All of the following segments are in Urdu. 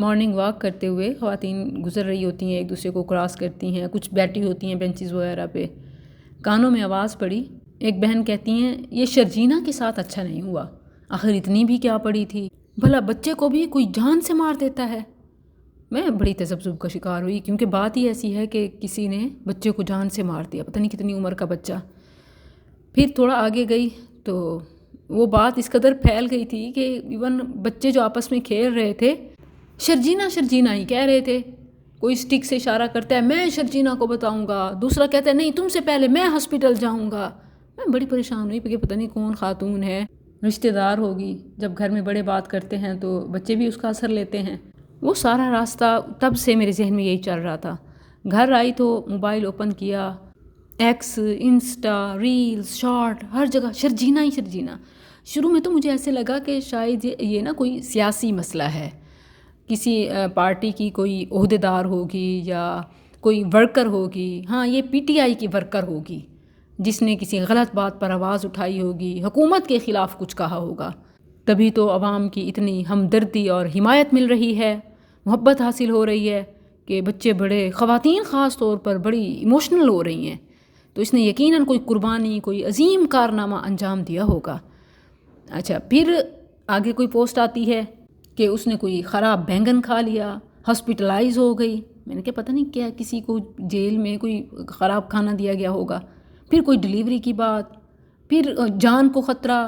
مارننگ واک کرتے ہوئے خواتین گزر رہی ہوتی ہیں، ایک دوسرے کو کراس کرتی ہیں، کچھ بیٹھی ہوتی ہیں بینچز وغیرہ پہ. کانوں میں آواز پڑی. ایک بہن کہتی ہیں یہ شرجینہ کے ساتھ اچھا نہیں ہوا، آخر اتنی بھی کیا پڑی تھی، بھلا بچے کو بھی کوئی جان سے مار دیتا ہے. میں بڑی تذبذب کا شکار ہوئی، کیونکہ بات ہی ایسی ہے کہ کسی نے بچے کو جان سے مار دیا، پتہ نہیں کتنی عمر کا بچہ. پھر تھوڑا آگے گئی تو وہ بات اس قدر پھیل گئی تھی کہ ایون بچے جو آپس میں کھیل رہے تھے شرجینہ شرجینہ ہی کہہ رہے تھے. کوئی سٹک سے اشارہ کرتا ہے میں شرجینہ کو بتاؤں گا، دوسرا کہتا ہے نہیں تم سے پہلے میں ہاسپٹل جاؤں گا. میں بڑی پریشان ہوئی کہ پتہ نہیں کون خاتون ہے، رشتہ دار ہوگی. جب گھر میں بڑے بات کرتے ہیں تو بچے بھی اس کا اثر لیتے ہیں. وہ سارا راستہ تب سے میرے ذہن میں یہی چل رہا تھا. گھر آئی تو موبائل اوپن کیا، ایکس، انسٹا، ریلز، شارٹ، ہر جگہ شرجینہ ہی شرجینہ. شروع میں تو مجھے ایسے لگا کہ شاید یہ نا کوئی سیاسی مسئلہ ہے، کسی پارٹی کی کوئی عہدیدار ہوگی یا کوئی ورکر ہوگی. ہاں یہ پی ٹی آئی کی ورکر ہوگی جس نے کسی غلط بات پر آواز اٹھائی ہوگی، حکومت کے خلاف کچھ کہا ہوگا، تبھی تو عوام کی اتنی ہمدردی اور حمایت مل رہی ہے، محبت حاصل ہو رہی ہے کہ بچے بڑے، خواتین خاص طور پر بڑی ایموشنل ہو رہی ہیں. تو اس نے یقیناً کوئی قربانی، کوئی عظیم کارنامہ انجام دیا ہوگا. اچھا، پھر آگے کوئی پوسٹ آتی ہے کہ اس نے کوئی خراب بینگن کھا لیا، ہاسپٹلائز ہو گئی. میں نے کہا پتہ نہیں کیا کسی کو جیل میں کوئی خراب کھانا دیا گیا ہوگا. پھر کوئی ڈیلیوری کی بات، پھر جان کو خطرہ،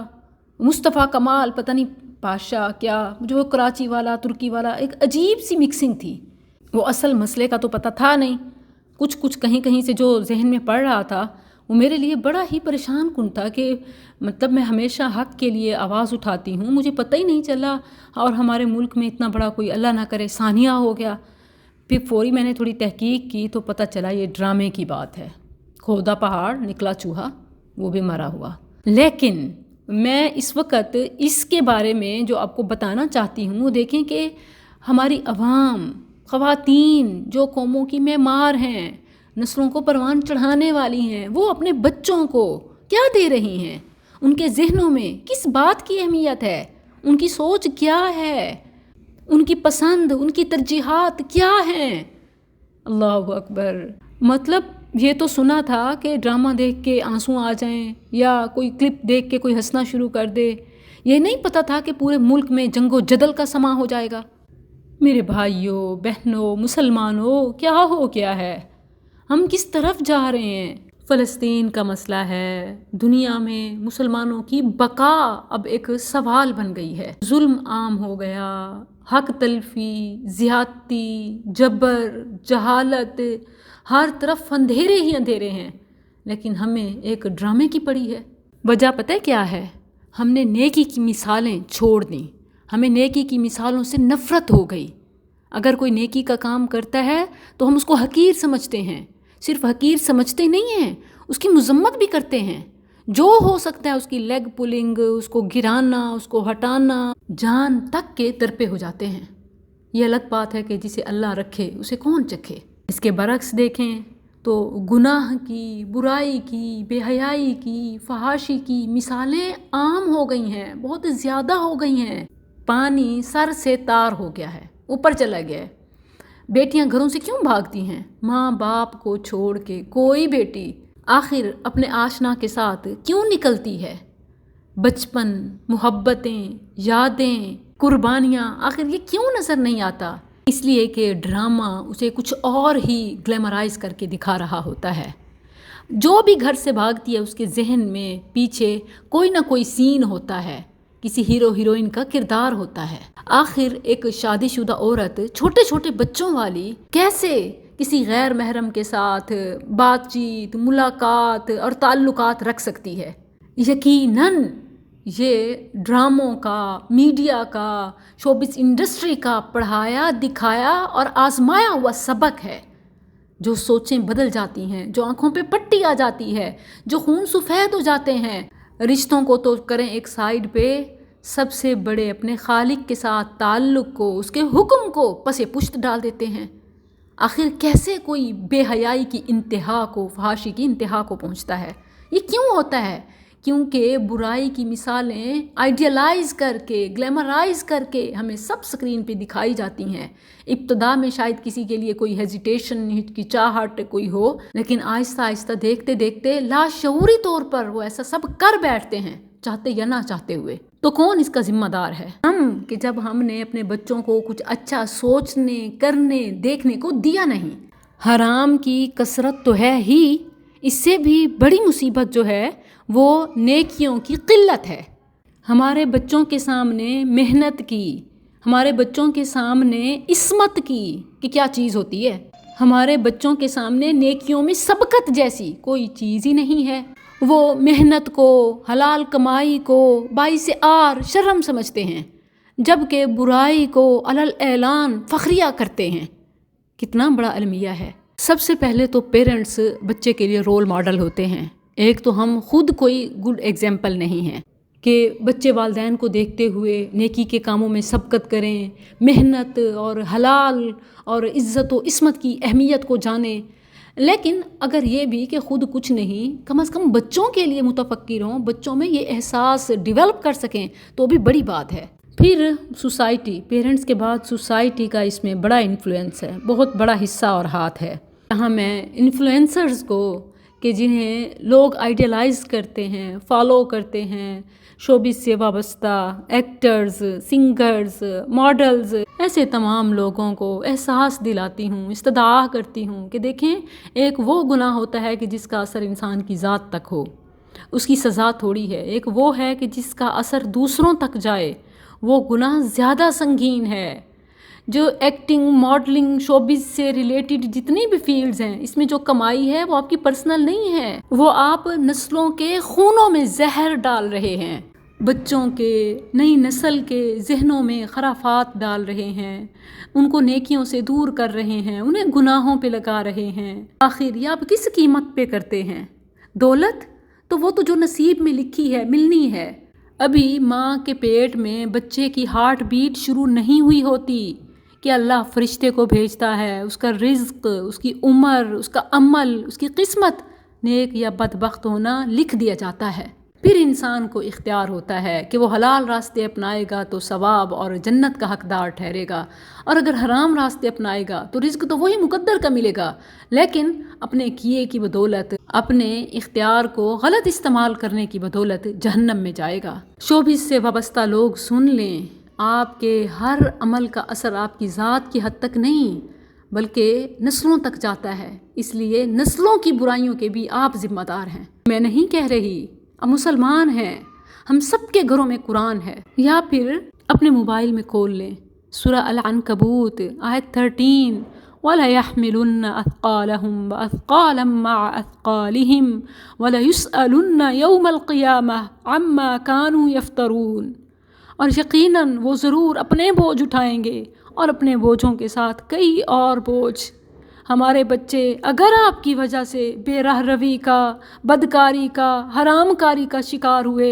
مصطفیٰ کمال پتہ نہیں پاشا کیا، جو کراچی والا ترکی والا، ایک عجیب سی مکسنگ تھی. وہ اصل مسئلے کا تو پتہ تھا نہیں، کچھ کہیں کہیں سے جو ذہن میں پڑ رہا تھا وہ میرے لیے بڑا ہی پریشان کن تھا کہ مطلب میں ہمیشہ حق کے لیے آواز اٹھاتی ہوں، مجھے پتہ ہی نہیں چلا. اور ہمارے ملک میں اتنا بڑا کوئی اللہ نہ کرے ثانیہ ہو گیا. پھر فوری میں نے تھوڑی تحقیق کی تو پتہ چلا یہ ڈرامے کی بات ہے. کھودا پہاڑ نکلا چوہا، وہ بھی مرا ہوا. لیکن میں اس وقت اس کے بارے میں جو آپ کو بتانا چاہتی ہوں وہ دیکھیں کہ ہماری عوام، خواتین جو قوموں کی معمار ہیں، نسلوں کو پروان چڑھانے والی ہیں، وہ اپنے بچوں کو کیا دے رہی ہیں، ان کے ذہنوں میں کس بات کی اہمیت ہے، ان کی سوچ کیا ہے، ان کی پسند، ان کی ترجیحات کیا ہیں. اللہ اکبر. مطلب یہ تو سنا تھا کہ ڈرامہ دیکھ کے آنسو آ جائیں یا کوئی کلپ دیکھ کے کوئی ہنسنا شروع کر دے. یہ نہیں پتہ تھا کہ پورے ملک میں جنگ و جدل کا سماں ہو جائے گا. میرے بھائیوں، بہنوں، مسلمانوں، کیا ہو گیا ہے؟ ہم کس طرف جا رہے ہیں؟ فلسطین کا مسئلہ ہے، دنیا میں مسلمانوں کی بقا اب ایک سوال بن گئی ہے. ظلم عام ہو گیا، حق تلفی، زیادتی، جبر، جہالت، ہر طرف اندھیرے ہی اندھیرے ہیں. لیکن ہمیں ایک ڈرامے کی پڑی ہے. وجہ پتہ ہے کیا ہے؟ ہم نے نیکی کی مثالیں چھوڑ دیں، ہمیں نیکی کی مثالوں سے نفرت ہو گئی. اگر کوئی نیکی کا کام کرتا ہے تو ہم اس کو حقیر سمجھتے ہیں. صرف حقیر سمجھتے نہیں ہیں، اس کی مذمت بھی کرتے ہیں. جو ہو سکتا ہے اس کی لیگ پولنگ، اس کو گرانا، اس کو ہٹانا، جان تک کے درپے ہو جاتے ہیں. یہ الگ بات ہے کہ جسے اللہ رکھے اسے کون چکھے. اس کے برعکس دیکھیں تو گناہ کی، برائی کی، بے حیائی کی، فحاشی کی مثالیں عام ہو گئی ہیں، بہت زیادہ ہو گئی ہیں. پانی سر سے تار ہو گیا ہے، اوپر چلا گیا ہے. بیٹیاں گھروں سے کیوں بھاگتی ہیں؟ ماں باپ کو چھوڑ کے کوئی بیٹی آخر اپنے آشنا کے ساتھ کیوں نکلتی ہے؟ بچپن، محبتیں، یادیں، قربانیاں، آخر یہ کیوں نظر نہیں آتا؟ اس لیے کہ ڈرامہ اسے کچھ اور ہی گلیمرائز کر کے دکھا رہا ہوتا ہے. جو بھی گھر سے بھاگتی ہے اس کے ذہن میں پیچھے کوئی نہ کوئی سین ہوتا ہے، کسی ہیرو ہیروئن کا کردار ہوتا ہے. آخر ایک شادی شدہ عورت چھوٹے چھوٹے بچوں والی کیسے کسی غیر محرم کے ساتھ بات چیت، ملاقات اور تعلقات رکھ سکتی ہے؟ یقیناً یہ ڈراموں کا، میڈیا کا، شوبز انڈسٹری کا پڑھایا، دکھایا اور آزمایا ہوا سبق ہے. جو سوچیں بدل جاتی ہیں، جو آنکھوں پہ پٹی آ جاتی ہے، جو خون سفید ہو جاتے ہیں. رشتوں کو تو کریں ایک سائیڈ پہ، سب سے بڑے اپنے خالق کے ساتھ تعلق کو، اس کے حکم کو پس پشت ڈال دیتے ہیں. آخر کیسے کوئی بے حیائی کی انتہا کو، فحاشی کی انتہا کو پہنچتا ہے؟ یہ کیوں ہوتا ہے؟ کیونکہ برائی کی مثالیں آئیڈیلائز کر کے، گلیمرائز کر کے ہمیں سب اسکرین پہ دکھائی جاتی ہیں۔ ابتدا میں شاید کسی کے لیے کوئی ہیزیٹیشن، ہچکچاہٹ کوئی ہو، لیکن آہستہ آہستہ دیکھتے دیکھتے لاشعوری طور پر وہ ایسا سب کر بیٹھتے ہیں، چاہتے یا نہ چاہتے ہوئے۔ تو کون اس کا ذمہ دار ہے؟ ہم، کہ جب ہم نے اپنے بچوں کو کچھ اچھا سوچنے، کرنے، دیکھنے کو دیا نہیں۔ حرام کی کثرت تو ہے ہی، اس سے بھی بڑی مصیبت جو ہے وہ نیکیوں کی قلت ہے۔ ہمارے بچوں کے سامنے محنت کی، ہمارے بچوں کے سامنے عصمت کی کہ کیا چیز ہوتی ہے، ہمارے بچوں کے سامنے نیکیوں میں سبقت جیسی کوئی چیز ہی نہیں ہے۔ وہ محنت کو، حلال کمائی کو باعث عار شرم سمجھتے ہیں، جبکہ برائی کو علل اعلان فخریہ کرتے ہیں۔ کتنا بڑا المیہ ہے۔ سب سے پہلے تو پیرنٹس بچے کے لیے رول ماڈل ہوتے ہیں۔ ایک تو ہم خود کوئی گڈ ایگزامپل نہیں ہیں کہ بچے والدین کو دیکھتے ہوئے نیکی کے کاموں میں سبقت کریں، محنت اور حلال اور عزت و عصمت کی اہمیت کو جانیں۔ لیکن اگر یہ بھی کہ خود کچھ نہیں، کم از کم بچوں کے لیے متفکر ہوں، بچوں میں یہ احساس ڈیولپ کر سکیں، تو بھی بڑی بات ہے۔ پھر سوسائٹی، پیرنٹس کے بعد سوسائٹی کا اس میں بڑا انفلوئنس ہے، بہت بڑا حصہ اور ہاتھ ہے۔ یہاں میں انفلوئنسرز کو، کہ جنہیں لوگ آئیڈیلائز کرتے ہیں، فالو کرتے ہیں، شوبز سے وابستہ ایکٹرز، سنگرز، ماڈلز، ایسے تمام لوگوں کو احساس دلاتی ہوں، استدعا کرتی ہوں کہ دیکھیں، ایک وہ گناہ ہوتا ہے کہ جس کا اثر انسان کی ذات تک ہو، اس کی سزا تھوڑی ہے۔ ایک وہ ہے کہ جس کا اثر دوسروں تک جائے، وہ گناہ زیادہ سنگین ہے۔ جو ایکٹنگ، ماڈلنگ، شوبز سے ریلیٹڈ جتنی بھی فیلڈز ہیں، اس میں جو کمائی ہے وہ آپ کی پرسنل نہیں ہے، وہ آپ نسلوں کے خونوں میں زہر ڈال رہے ہیں، بچوں کے، نئی نسل کے ذہنوں میں خرافات ڈال رہے ہیں، ان کو نیکیوں سے دور کر رہے ہیں، انہیں گناہوں پہ لگا رہے ہیں۔ آخر یہ آپ کس قیمت پہ کرتے ہیں؟ دولت تو وہ تو جو نصیب میں لکھی ہے، ملنی ہے۔ ابھی ماں کے پیٹ میں بچے کی ہارٹ بیٹ شروع نہیں ہوئی ہوتی کہ اللہ فرشتے کو بھیجتا ہے، اس کا رزق، اس کی عمر، اس کا عمل، اس کی قسمت، نیک یا بدبخت ہونا لکھ دیا جاتا ہے۔ پھر انسان کو اختیار ہوتا ہے کہ وہ حلال راستے اپنائے گا تو ثواب اور جنت کا حقدار ٹھہرے گا، اور اگر حرام راستے اپنائے گا تو رزق تو وہی مقدر کا ملے گا، لیکن اپنے کیے کی بدولت، اپنے اختیار کو غلط استعمال کرنے کی بدولت جہنم میں جائے گا۔ شوبز سے وابستہ لوگ سن لیں، آپ کے ہر عمل کا اثر آپ کی ذات کی حد تک نہیں بلکہ نسلوں تک جاتا ہے، اس لیے نسلوں کی برائیوں کے بھی آپ ذمہ دار ہیں۔ میں نہیں کہہ رہی، ہم مسلمان ہیں، ہم سب کے گھروں میں قرآن ہے، یا پھر اپنے موبائل میں کھول لیں سورہ العنکبوت آیت 13، وَلَيَحْمِلُنَّ أَثْقَالَهُمْ وَأَثْقَالًا مَعَ أَثْقَالِهِمْ وَلَيُسْأَلُنَّ يَوْمَ الْقِيَامَةِ عَمَّا كَانُوا يَفْتَرُونَ، اور یقیناً وہ ضرور اپنے بوجھ اٹھائیں گے اور اپنے بوجھوں کے ساتھ کئی اور بوجھ۔ ہمارے بچے اگر آپ کی وجہ سے بے راہ روی کا، بدکاری کا، حرام کاری کا شکار ہوئے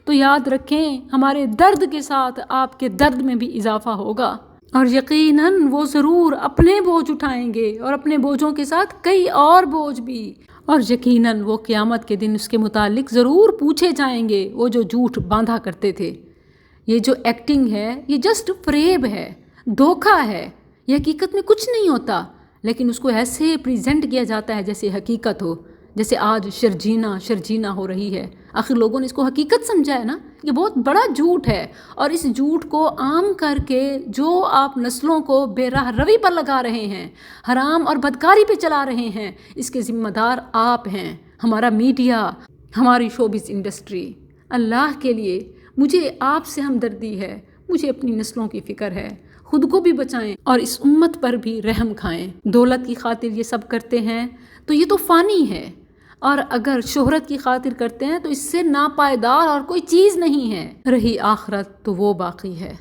تو یاد رکھیں ہمارے درد کے ساتھ آپ کے درد میں بھی اضافہ ہوگا، اور یقیناً وہ ضرور اپنے بوجھ اٹھائیں گے اور اپنے بوجھوں کے ساتھ کئی اور بوجھ بھی، اور یقیناً وہ قیامت کے دن اس کے متعلق ضرور پوچھے جائیں گے، وہ جو جھوٹ باندھا کرتے تھے۔ یہ جو ایکٹنگ ہے یہ جسٹ فریب ہے، دھوکہ ہے، یہ حقیقت میں کچھ نہیں ہوتا، لیکن اس کو ایسے پریزنٹ کیا جاتا ہے جیسے حقیقت ہو، جیسے آج شرجینہ ہو رہی ہے۔ آخر لوگوں نے اس کو حقیقت سمجھا ہے نا، یہ بہت بڑا جھوٹ ہے، اور اس جھوٹ کو عام کر کے جو آپ نسلوں کو بے راہ روی پر لگا رہے ہیں، حرام اور بدکاری پہ چلا رہے ہیں، اس کے ذمہ دار آپ ہیں، ہمارا میڈیا، ہماری شوبز انڈسٹری۔ اللہ کے لیے مجھے آپ سے ہمدردی ہے، مجھے اپنی نسلوں کی فکر ہے، خود کو بھی بچائیں اور اس امت پر بھی رحم کھائیں۔ دولت کی خاطر یہ سب کرتے ہیں تو یہ تو فانی ہے، اور اگر شہرت کی خاطر کرتے ہیں تو اس سے ناپائیدار اور کوئی چیز نہیں ہے، رہی آخرت تو وہ باقی ہے۔